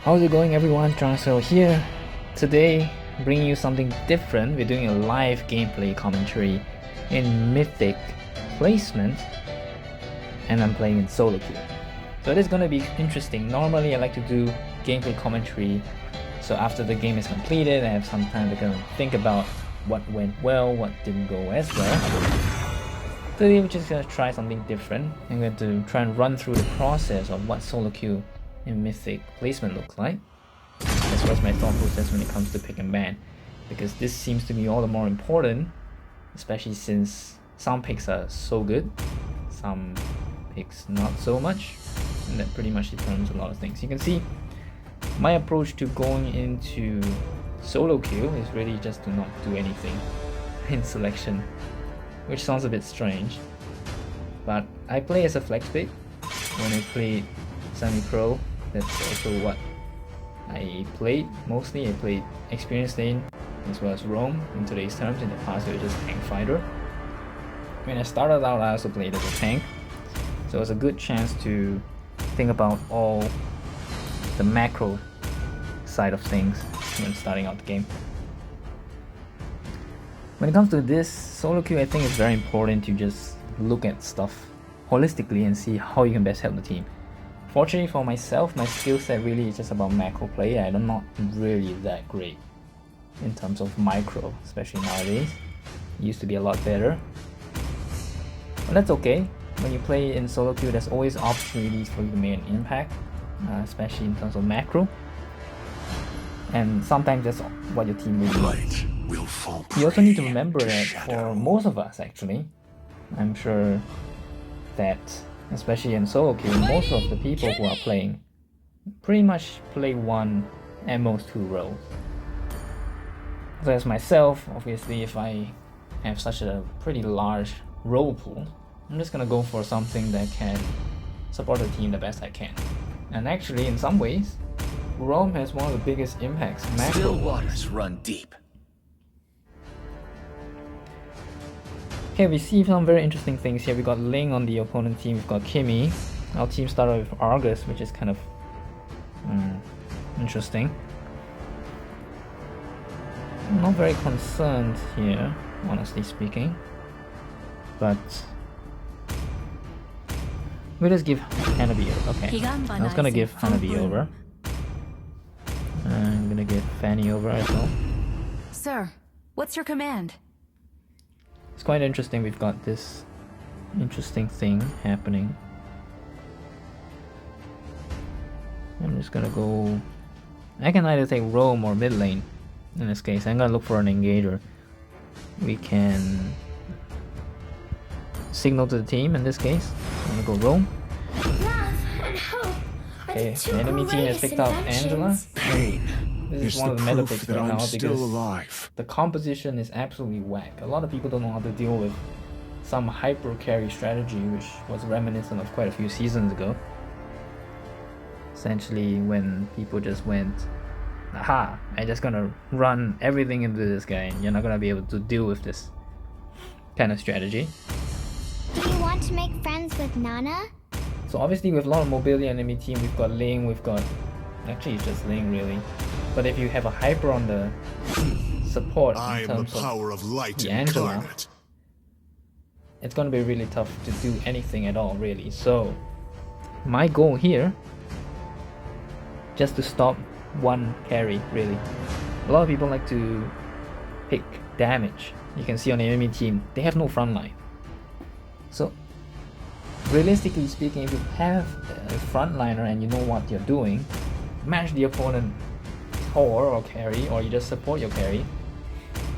How's it going, everyone? Transfer here. Today, bringing you something different. We're doing a live gameplay commentary in Mythic placement, and I'm playing in solo queue. So it is gonna be interesting. Normally, I like to do gameplay commentary, so after the game is completed, I have some time to kind of think about what went well, what didn't go as well. Today, we're just gonna try something different. I'm going to try and run through the process of what solo queue in Mythic placement looks like, as well as my thought process when it comes to pick and ban, because this seems to be all the more important, especially since some picks are so good, some picks not so much, and that pretty much determines a lot of things. You can see my approach to going into solo queue is really just to not do anything in selection, which sounds a bit strange, but I play as a flex pick. When I played semi-pro, that's also what I played mostly. I played experienced lane as well as roam in today's terms. In the past, it was just tank fighter. When I started out, I also played as a tank, so it was a good chance to think about all the macro side of things when starting out the game. When it comes to this solo queue, I think it's very important to just look at stuff holistically and see how you can best help the team. Fortunately for myself, my skill set really is just about macro play. I'm not really that great in terms of micro, especially nowadays. It used to be a lot better, but that's okay. When you play in solo queue, there's always opportunities for you to make an impact, especially in terms of macro. And sometimes that's what your team really needs. You also need to remember that for most of us, actually, I'm sure that especially in solo queue, most of the people who are playing pretty much play one and most two roles. So as myself, obviously, if I have such a pretty large role pool, I'm just gonna go for something that can support the team the best I can. And actually, in some ways, Roam has one of the biggest impacts macro. Still waters run deep. Okay, we see some very interesting things here. We got Ling on the opponent team, we've got Kimmy. Our team started with Argus, which is kind of interesting. I'm not very concerned here, honestly speaking. But we'll just give Hanabi over. Okay, I was gonna give Hanabi over. I'm gonna give Fanny over as well. Sir, what's your command? It's quite interesting. We've got this interesting thing happening. I'm just gonna go. I can either take roam or mid lane. In this case, I'm gonna look for an engager. We can signal to the team. In this case, I'm gonna go roam. Okay, the enemy team has picked out Angela. This is one of the meta picks right now because the composition is absolutely whack. A lot of people don't know how to deal with some hyper carry strategy, which was reminiscent of quite a few seasons ago. Essentially, when people just went, aha, I'm just gonna run everything into this guy and you're not gonna be able to deal with this kind of strategy. Do you want to make friends with Nana? So obviously with a lot of mobility enemy team, we've got Ling, we've got... Actually, it's just Ling really. But if you have a hyper on the support in terms of the Angela, it's gonna be really tough to do anything at all, really. So my goal here, just to stop one carry, really. A lot of people like to pick damage. You can see on the enemy team, they have no front line. So realistically speaking, if you have a frontliner and you know what you're doing, match the opponent core or carry, or you just support your carry,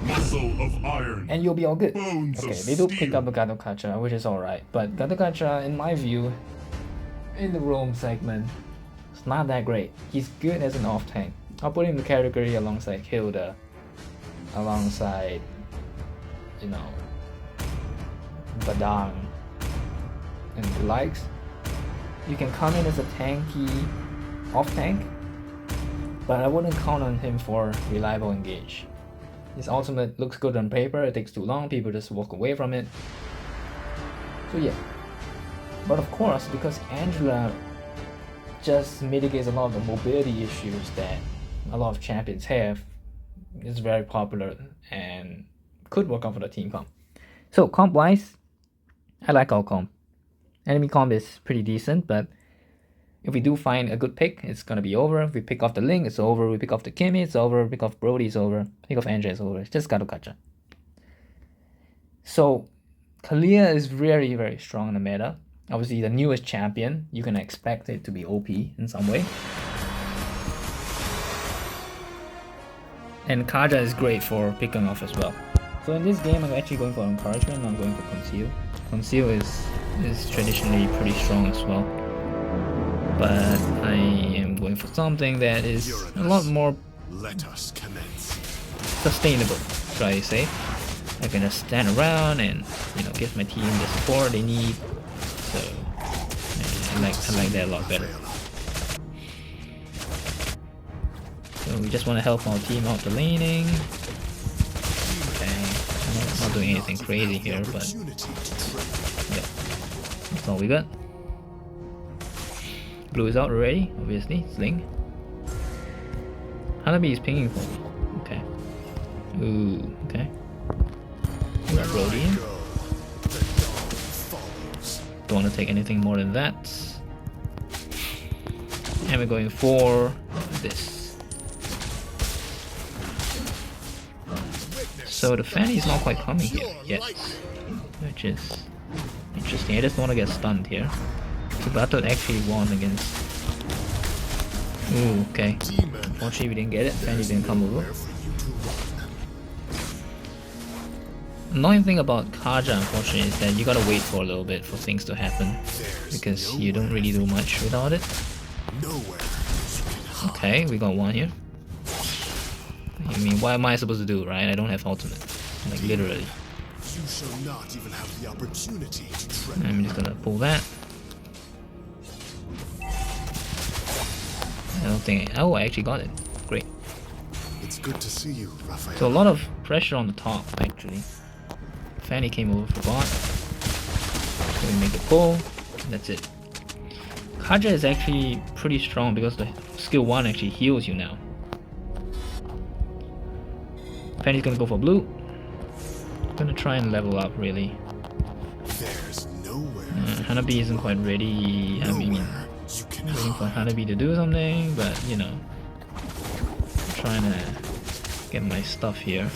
muscle of iron, and you'll be all good. bones Okay, of they do steel. pick up a Kaja, which is alright, but Kaja, in my view, in the roam segment, it's not that great. He's good as an off tank. I'll put him in the category alongside Hilda, alongside, you know, Badang, and the likes. You can come in as a tanky off tank, but I wouldn't count on him for reliable engage. His ultimate looks good on paper, it takes too long, people just walk away from it. So yeah. But of course, because Angela just mitigates a lot of the mobility issues that a lot of champions have. It's very popular and could work out for the team comp. So comp wise, I like our comp. Enemy comp is pretty decent, but if we do find a good pick, it's gonna be over. If we pick off the Link, it's over. We pick off the Kimmy, it's over. Pick off Brody, it's over. Pick off Andrea, it's over. It's just Kaja. So Kalia is very, very strong in the meta. Obviously, the newest champion, you can expect it to be OP in some way. And Kaja is great for picking off as well. So in this game, I'm actually going for encouragement. I'm going for conceal. Conceal is traditionally pretty strong as well. But I am going for something that is a lot more sustainable, try to say. I can just stand around and give my team the support they need. So I like that a lot better. So we just want to help our team out the laning. Okay, I'm not doing anything crazy here, but yeah, that's all we got. Blue is out already, obviously. Sling. Hanabi is pinging for me. Okay. Ooh, okay. We got Brody in. Don't want to take anything more than that. And we're going for this. So the Fanny is not quite coming here yet, which is interesting. I just want to get stunned here. So Battle actually won against... Ooh, okay. Unfortunately we didn't get it. Fanny didn't come over. Annoying thing about Kaja, unfortunately, is that you gotta wait for a little bit for things to happen, because you don't really do much without it. Okay, we got one here. I mean, what am I supposed to do, right? I don't have ultimate, like literally. I'm just gonna pull that. I don't think. Oh, I actually got it. Great. It's good to see you, Raphael. So a lot of pressure on the top, actually. Fanny came over for bot. So we make a pull. That's it. Kaja is actually pretty strong because the skill 1 actually heals you now. Fanny's gonna go for blue. Gonna try and level up, really. There's nowhere. Hanabi isn't quite ready. I mean, waiting for Hanabi to do something, but trying to get my stuff here.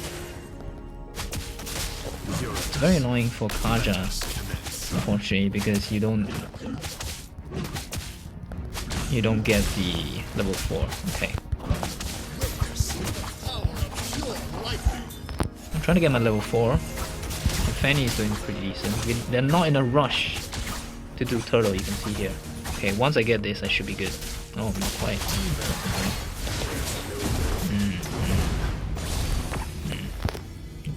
It's very annoying for Kaja, unfortunately, because you don't get the level 4. Okay. I'm trying to get my level 4. Fanny is doing pretty decent. They're not in a rush to do turtle, you can see here. Okay, once I get this, I should be good. Oh, not quite.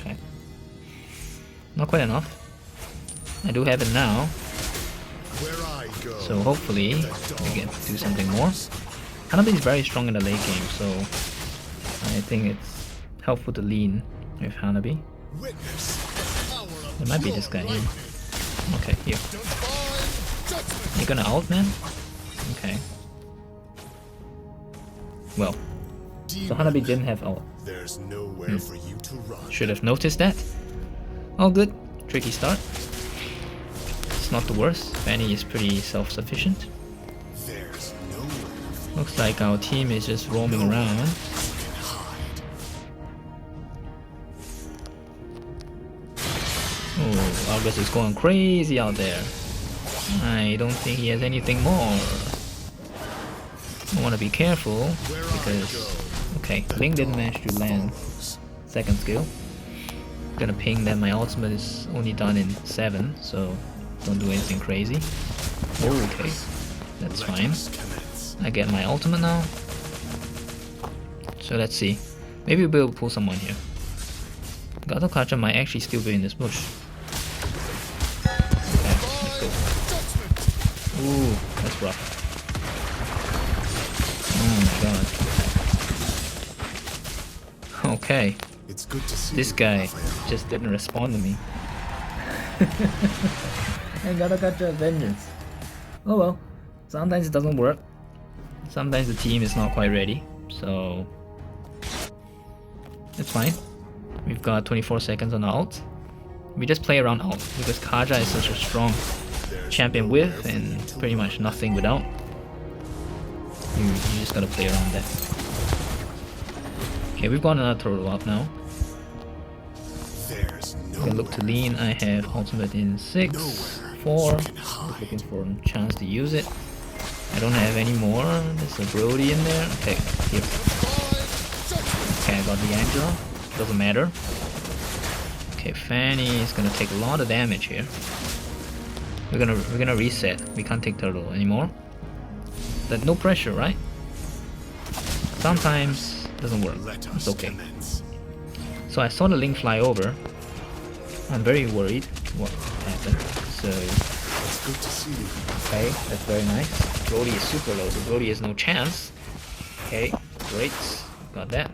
Okay. Not quite enough. I do have it now. So hopefully, we get to do something more. Hanabi is very strong in the late game, so I think it's helpful to lean with Hanabi. There might be this guy here. Okay, here. You're gonna ult, man? Okay. Well, so Hanabi didn't have ult. Should have noticed that. All good. Tricky start. It's not the worst. Fanny is pretty self-sufficient. Looks like our team is just roaming around. Oh, August is going crazy out there. I don't think he has anything more. I want to be careful because... Okay, Link didn't manage to land second skill. Gonna ping that my ultimate is only done in 7, so don't do anything crazy. Oh, okay, that's fine. I get my ultimate now. So let's see. Maybe we'll be able to pull someone here. Gato Kaja might actually still be in this bush. Okay, let's go. Ooh, that's rough. Oh my god. Okay. It's good to see this guy just didn't respond to me. I gotta catch a vengeance. Oh well, sometimes it doesn't work. Sometimes the team is not quite ready, so it's fine. We've got 24 seconds on ult. We just play around ult because Kaja is such a strong champion with and pretty much nothing without. You just gotta play around that. Okay, we've got another turtle up now. There's We can look to lean. I have ultimate in 6, 4. Just looking for a chance to use it. I don't have any more. There's a Brody in there. Okay, here. Okay, I got the Angela. Doesn't matter. Okay, Fanny is gonna take a lot of damage here. We're gonna reset. We can't take turtle anymore. But no pressure, right? Sometimes it doesn't work. It's okay. So I saw the Link fly over. I'm very worried what happened. So It's good to see you. okay, that's very nice. Brody is super low, so Brody has no chance. Okay, great. Got that.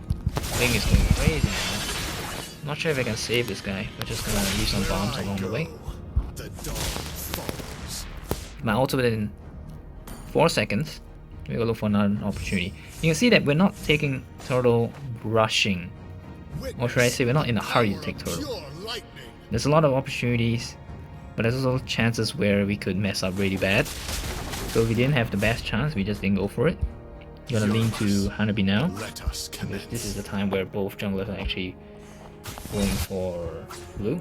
Link is going crazy now. Not sure if I can save this guy. We're just gonna use some bombs along the way. The dog follows. My ultimate in 4 seconds. We will look for another opportunity. You can see that we're not taking turtle rushing. Or should I say we're not in a hurry to take turtle. Pure lightning. There's a lot of opportunities, but there's also chances where we could mess up really bad. So if we didn't have the best chance, we just didn't go for it. I'm gonna lean to Hanabi now. Let us Because commence. this is the time where both junglers are actually going for blue.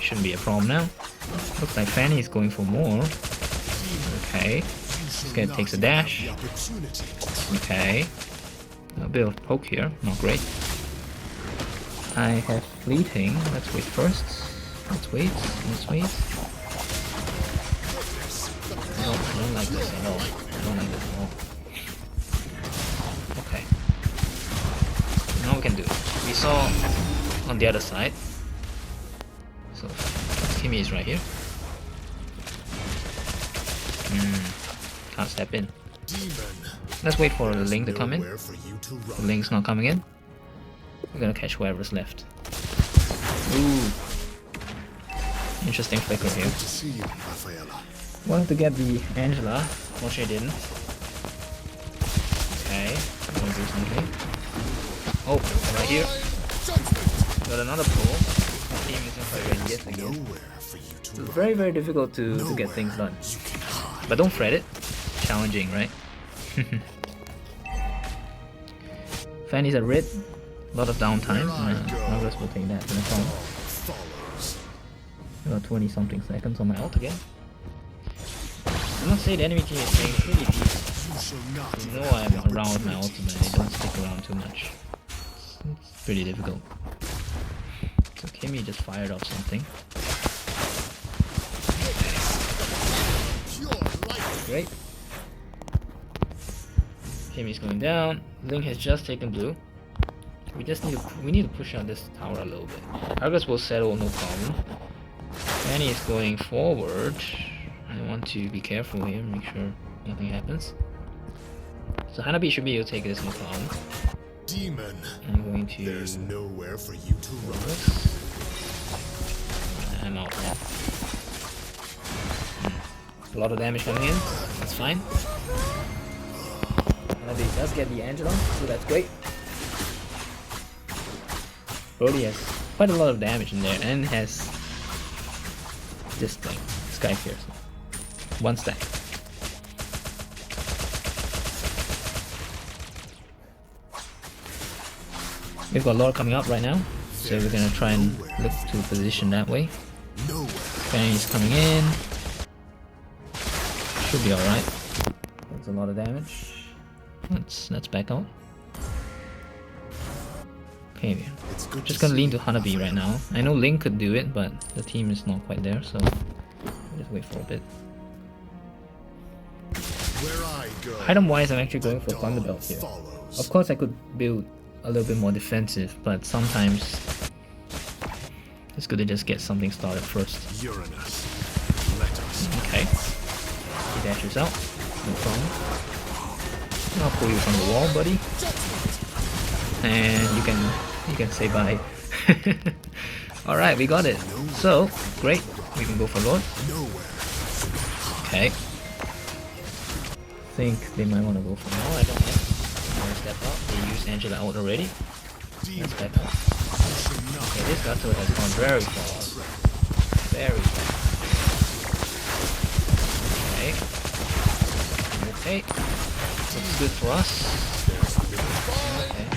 Shouldn't be a problem now. Looks like Fanny is going for more. Okay. This guy takes a dash. The opportunity. Okay. A bit of poke here, not great. I have fleeting. Let's wait first. Let's wait. I don't like this at all. I don't like this at all. Okay. Now we can do it. We saw on the other side. So Kimmy is right here. Can't step in. Demon. Let's wait for the Link to come in. Nowhere for you to The run. Link's not coming in. We're gonna catch whoever's left. Ooh. Interesting flicker here. Good to see you, Rafaela. Wanted to get the Angela, which I didn't. Okay, I'm gonna do something. Oh, right here. Got another pull. The team isn't quite ready yet again. Nowhere for you to It's run. very difficult to get things done. You can hide. But don't fret it. Challenging, right? Fanny's a red. A lot of downtime. Progress will take that. No problem. Follows. About 20 something seconds on my ult again. I must say the enemy team is playing pretty decent. You shall not. You know I'm around with my ultimate, they don't stick around too much. It's pretty difficult. So Kimmy just fired off something. Pure lightning. Great. Kimmy's going down. Link has just taken blue. We need to push out this tower a little bit. Argus will settle, no problem. Fanny is going forward. I want to be careful here, make sure nothing happens. So Hanabi should be able to take this, no problem. Demon. I'm going to There's nowhere for you to run. I'm out now. A lot of damage coming in. That's fine. Hanabi does get the Angela, so that's great. Brody has quite a lot of damage in there and has this thing, Sky Pierce. 1 stack. We've got Lord coming up right now, so we're gonna try and look to position that way. Nowhere. Fanny's coming in. Should be alright. That's a lot of damage. Let's back out. Okay, It's good just to gonna see lean to you, Hanabi right Rafaela. now. I know Link could do it, but the team is not quite there, so just wait for a bit. Where I go. Item wise, I'm actually going for dawn Thunderbelt here. follows. Of course, I could build a little bit more defensive, but sometimes it's good to just get something started first. Uranus. Let us. Okay. He dashes out. No problem. I'll pull you from the wall, buddy. And you can say bye. Alright, we got it. So, great. We can go for Lord. Nowhere. Okay. think they might want to go for now. I don't know. Or step up. They use Angela out already. Let's step up. Okay, this Gato has gone very far. Very far. Okay. Okay. Looks good for us. Okay.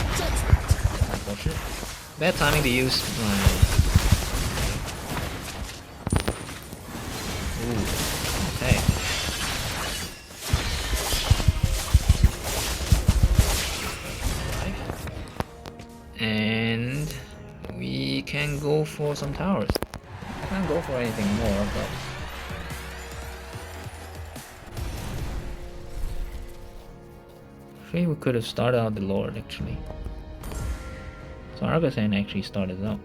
Unfortunate. Bad timing to use my... Ooh. Okay. And we can go for some towers. I can't go for anything more, but I think we could have started out the Lord actually. So Argasan actually started out.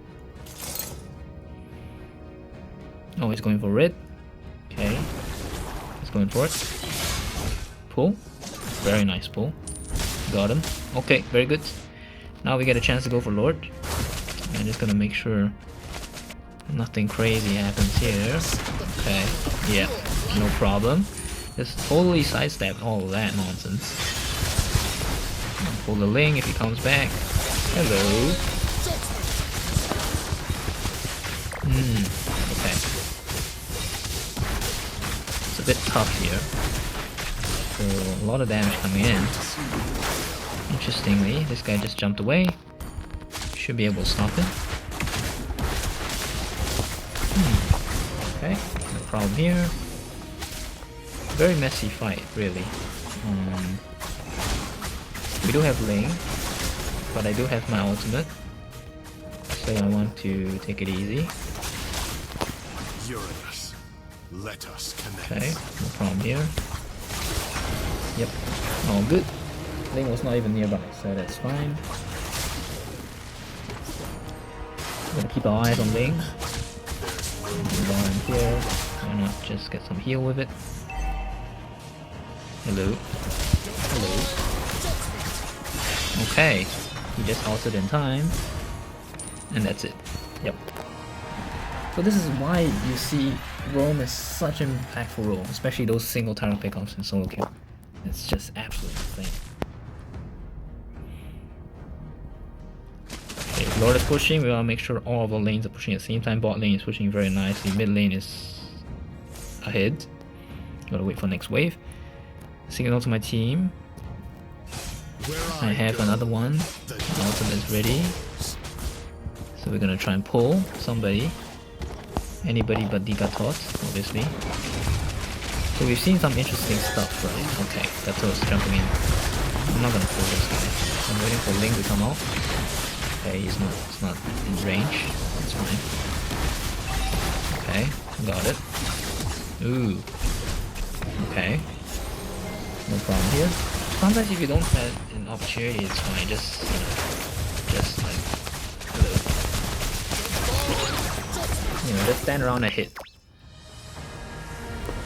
Oh, he's going for red. Okay, he's going for it. Pull. Very nice pull. Got him. Okay, very good. Now we get a chance to go for Lord. I'm just gonna make sure nothing crazy happens here. Okay, yeah, no problem. Just totally sidestep all of that nonsense. Pull the Ling if he comes back. Hello. Okay. It's a bit tough here. So a lot of damage coming in. Interestingly, this guy just jumped away. Should be able to stop it. Okay, no problem here. Very messy fight, really. We do have Ling, but I do have my ultimate, so I want to take it easy. Uranus, let us connect. Okay, no problem here. Yep, all good. Ling was not even nearby, so that's fine. We're gonna keep our eyes on Ling. Move on here. Why not just get some heal with it? Hello. Hello. Okay, he just altered in time, and that's it. Yep. So this is why you see Roam is such an impactful role, especially those single tower pickups in solo kill. It's just absolutely insane. Okay, if Lord is pushing, we want to make sure all of our lanes are pushing at the same time. Bot lane is pushing very nicely, mid lane is ahead. Gotta wait for next wave. Signal to my team. I have another one. Ultimate is ready. So we're gonna try and pull somebody. Anybody but Digatot, obviously. So we've seen some interesting stuff, right? Okay, Gato's jumping in. I'm not gonna pull this guy. I'm waiting for Ling to come out. Okay, he's not in range. That's fine. Okay, got it. Ooh. Okay. No problem here. Sometimes if you don't have an opportunity, it's fine. Just, you know, just like, you know, just stand around and hit.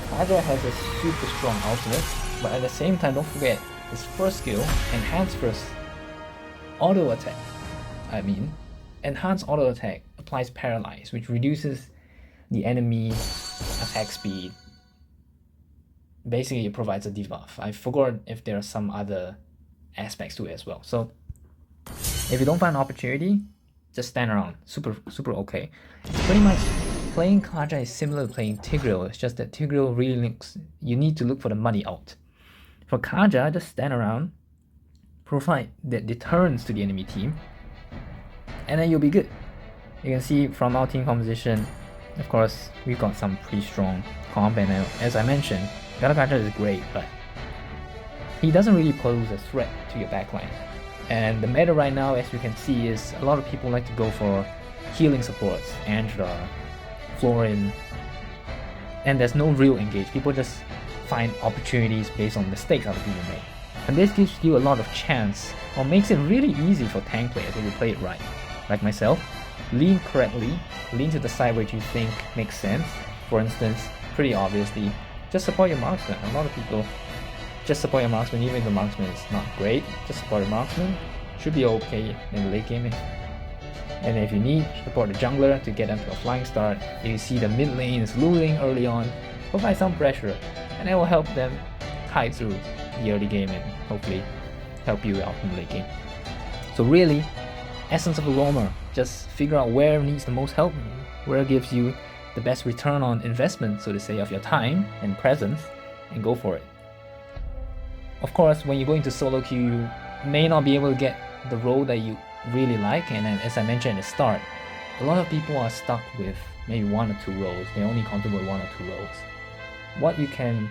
Kaja has a super strong ultimate, but at the same time, don't forget his first skill, enhanced first auto attack. Enhanced auto attack applies paralyze, which reduces the enemy attack speed. Basically, it provides a debuff. I forgot if there are some other aspects to it as well. So, if you don't find an opportunity, just stand around. Super okay. Pretty much, playing Kaja is similar to playing Tigreal. It's just that Tigreal really links. You need to look for the money out. For Kaja, just stand around, provide that deterrence to the enemy team, and then you'll be good. You can see from our team composition, of course, we've got some pretty strong comp, and as I mentioned, Kaja is great, but he doesn't really pose a threat to your backline. And the meta right now, as you can see, is a lot of people like to go for healing supports, Angela, Florin, and there's no real engage. People just find opportunities based on mistakes other people make. And this gives you a lot of chance, or makes it really easy for tank players if you play it right. Like myself, lean correctly, lean to the side which you think makes sense. For instance, pretty obviously, just support your marksman. A lot of people just support your marksman even if the marksman is not great. Just support your marksman, should be okay in the late game. And if you need, support the jungler to get them to a flying start. If you see the mid lane is losing early on, provide some pressure, and that will help them tide through the early game and hopefully help you out in the late game. So really, essence of a roamer, just figure out where needs the most help, where gives you the best return on investment, so to say, of your time and presence, and go for it. Of course, when you go into solo queue, you may not be able to get the role that you really like, and as I mentioned at the start, a lot of people are stuck with maybe 1 or 2 roles. They're only comfortable with 1 or 2 roles. What you can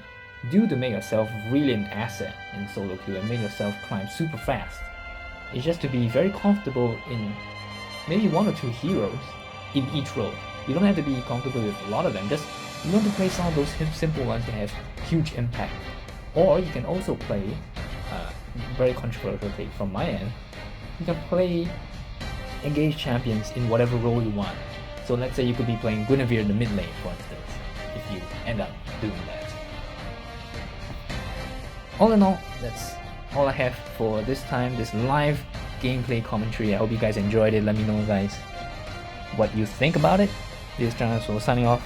do to make yourself really an asset in solo queue and make yourself climb super fast is just to be very comfortable in maybe 1 or 2 heroes in each role. You don't have to be comfortable with a lot of them, just you want to play some of those simple ones that have huge impact. Or you can also play, very controversial take from my end, you can play engaged champions in whatever role you want. So let's say you could be playing Guinevere in the mid lane, for instance, if you end up doing that. All in all, that's all I have for this time, this live gameplay commentary. I hope you guys enjoyed it. Let me know, guys, what you think about it. This is Travis signing off.